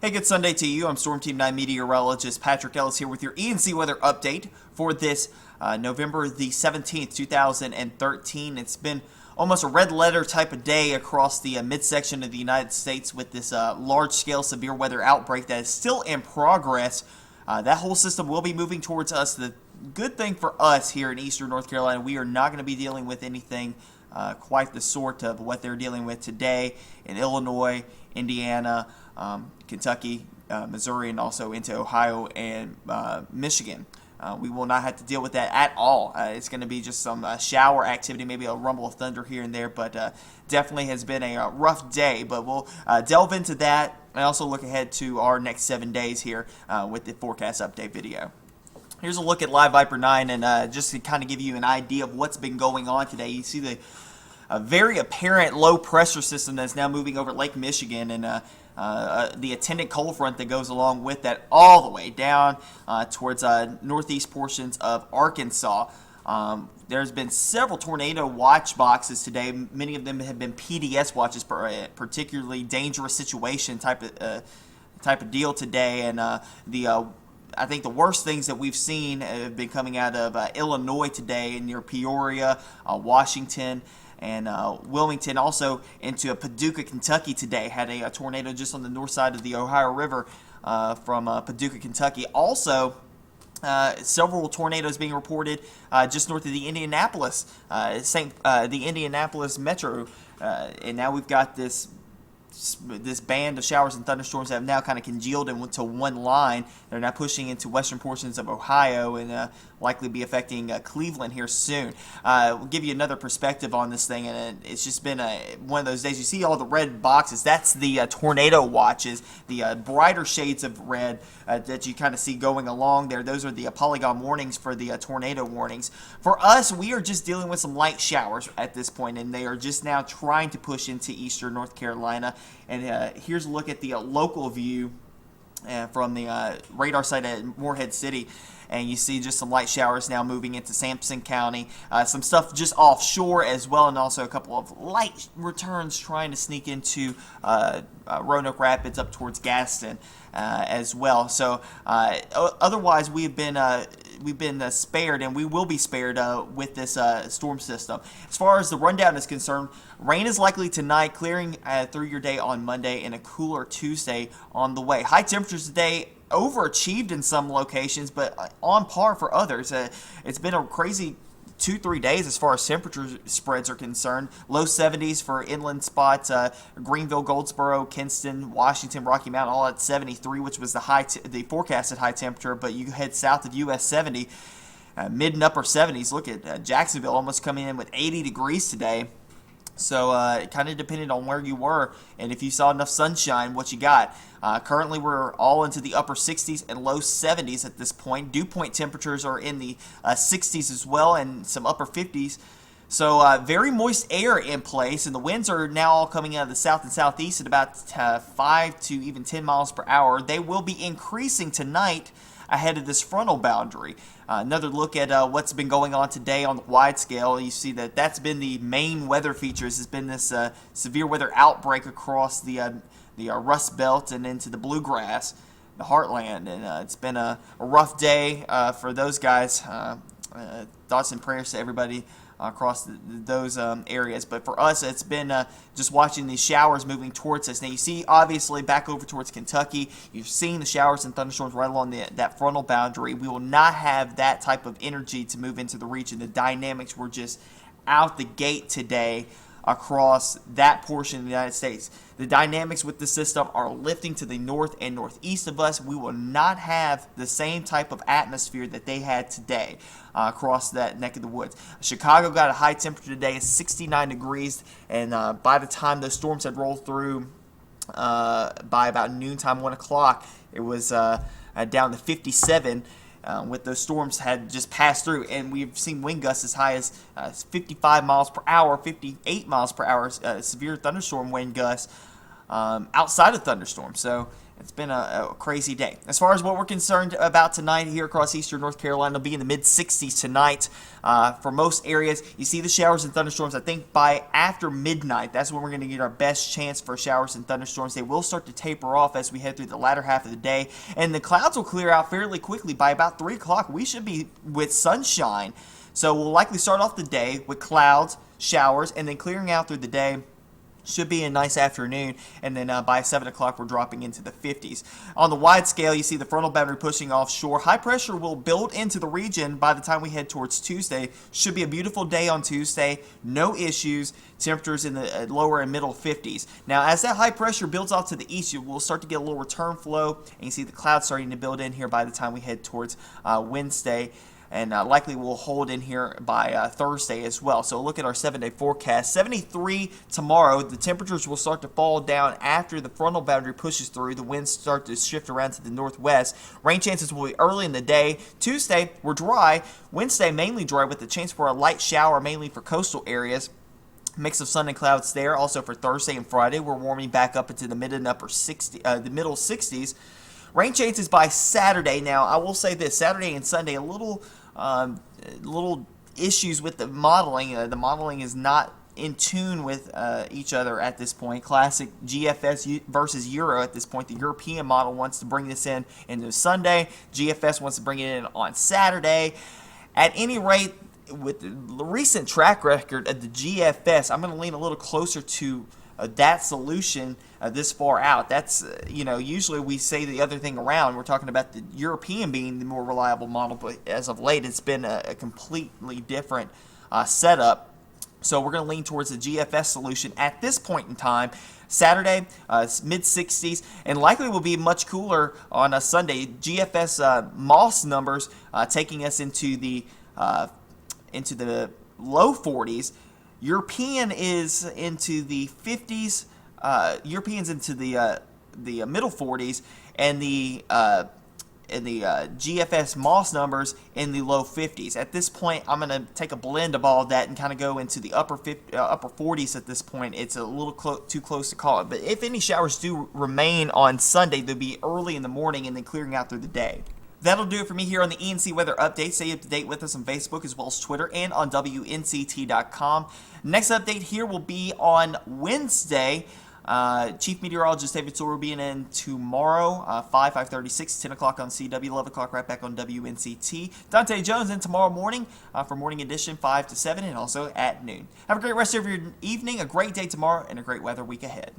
Hey, good Sunday to you. I'm Storm Team 9 Meteorologist Patrick Ellis here with your ENC Weather update for this November the 17th, 2013. It's been almost a red letter type of day across the midsection of the United States with this large-scale severe weather outbreak that is still in progress. That whole system will be moving towards us. The good thing for us here in eastern North Carolina, we are not going to be dealing with anything quite the sort of what they're dealing with today in Illinois, Indiana, Kentucky, Missouri, and also into Ohio and Michigan. We will not have to deal with that at all. It's going to be just some shower activity, maybe a rumble of thunder here and there, but definitely has been a rough day. But we'll delve into that and also look ahead to our next 7 days here with the forecast update video. Here's a look at Live Viper 9, and just to kind of give you an idea of what's been going on today. You see the very apparent low pressure system that's now moving over Lake Michigan, and the attendant cold front that goes along with that all the way down towards northeast portions of Arkansas. There's been several tornado watch boxes today. Many of them have been PDS watches, particularly dangerous situation type of deal today, and I think the worst things that we've seen have been coming out of Illinois today, near Peoria, Washington, and Wilmington. Also into Paducah, Kentucky today. Had a tornado just on the north side of the Ohio River from Paducah, Kentucky. Also, several tornadoes being reported just north of the Indianapolis, the Indianapolis metro. And now we've got this band of showers and thunderstorms that have now kind of congealed into one line. They're now pushing into western portions of Ohio and likely be affecting Cleveland here soon. We'll give you another perspective on this thing, and it's just been one of those days. You see all the red boxes. That's the tornado watches, the brighter shades of red that you kind of see going along there. Those are the polygon warnings for the tornado warnings. For us, we are just dealing with some light showers at this point, and they are just now trying to push into eastern North Carolina. And here's a look at the local view from the radar site at Morehead City. And you see just some light showers now moving into Sampson County. Some stuff just offshore as well, and also a couple of light returns trying to sneak into Roanoke Rapids up towards Gaston as well. So otherwise, we've been spared, and we will be spared with this storm system. As far as the rundown is concerned, rain is likely tonight, clearing through your day on Monday, and a cooler Tuesday on the way. High temperatures today overachieved in some locations, but on par for others. It's been a crazy 2-3 days as far as temperature spreads are concerned. Low 70s for inland spots, Greenville, Goldsboro, Kinston, Washington, Rocky Mountain, all at 73, which was the forecasted high temperature. But you head south of US 70, mid and upper 70s. Look at Jacksonville almost coming in with 80 degrees today. So it kind of depended on where you were and if you saw enough sunshine, what you got. Currently, we're all into the upper 60s and low 70s at this point. Dew point temperatures are in the 60s as well, and some upper 50s. So very moist air in place, and the winds are now all coming out of the south and southeast at about 5 to even 10 miles per hour. They will be increasing tonight ahead of this frontal boundary. Another look at what's been going on today on the wide scale. You see that that's been the main weather features. Has been this severe weather outbreak across the Rust Belt and into the Bluegrass, the Heartland, and it's been a rough day for those guys. Thoughts and prayers to everybody across those areas. But for us, it's been just watching these showers moving towards us. Now you see, obviously, back over towards Kentucky, you've seen the showers and thunderstorms right along that frontal boundary. We will not have that type of energy to move into the region. The dynamics were just out the gate today across that portion of the United States. The dynamics with the system are lifting to the north and northeast of us. We will not have the same type of atmosphere that they had today across that neck of the woods. Chicago got a high temperature today of 69 degrees, and by the time those storms had rolled through by about noontime, 1 o'clock, it was down to 57. With those storms had just passed through, and we've seen wind gusts as high as 55 miles per hour, 58 miles per hour, severe thunderstorm wind gusts outside of thunderstorms. So it's been a crazy day. As far as what we're concerned about tonight here across eastern North Carolina, it'll be in the mid-60s tonight for most areas. You see the showers and thunderstorms, I think, by after midnight. That's when we're going to get our best chance for showers and thunderstorms. They will start to taper off as we head through the latter half of the day, and the clouds will clear out fairly quickly. By about 3 o'clock, we should be with sunshine. So we'll likely start off the day with clouds, showers, and then clearing out through the day. Should be a nice afternoon, and then by 7 o'clock we're dropping into the 50s. On the wide scale, you see the frontal boundary pushing offshore. High pressure will build into the region by the time we head towards Tuesday. Should be a beautiful day on Tuesday, no issues. Temperatures in the lower and middle 50s. Now, as that high pressure builds off to the east, you will start to get a little return flow, and you see the clouds starting to build in here by the time we head towards Wednesday. And likely will hold in here by Thursday as well. So look at our 7-day forecast. 73 tomorrow. The temperatures will start to fall down after the frontal boundary pushes through. The winds start to shift around to the northwest. Rain chances will be early in the day. Tuesday, we're dry. Wednesday, mainly dry with the chance for a light shower, mainly for coastal areas. Mix of sun and clouds there. Also for Thursday and Friday, we're warming back up into the mid and upper 60, the middle 60s. Rain chances by Saturday. Now, I will say this: Saturday and Sunday, a little issues with the modeling. The modeling is not in tune with each other at this point. Classic GFS versus Euro at this point. The European model wants to bring this in into Sunday. GFS wants to bring it in on Saturday. At any rate, with the recent track record of the GFS, I'm going to lean a little closer to that solution this far out. That's, usually we say the other thing around. We're talking about the European being the more reliable model, but as of late, it's been a completely different setup. So we're going to lean towards the GFS solution at this point in time. Saturday, mid-60s, and likely will be much cooler on a Sunday. GFS MOS numbers taking us into the low 40s. European is into the 50s. Europeans into the middle 40s, and the GFS MOS numbers in the low 50s. At this point, I'm going to take a blend of all of that and kind of go into the upper 40s at this point. It's a little too close to call it. But if any showers do remain on Sunday, they'll be early in the morning and then clearing out through the day. That'll do it for me here on the ENC Weather Update. Stay up to date with us on Facebook as well as Twitter and on WNCT.com. Next update here will be on Wednesday. Chief Meteorologist David Sawyer will be in tomorrow, 5:36, 10 o'clock on CW, 11 o'clock right back on WNCT. Dante Jones in tomorrow morning for Morning Edition, 5 to 7, and also at noon. Have a great rest of your evening, a great day tomorrow, and a great weather week ahead.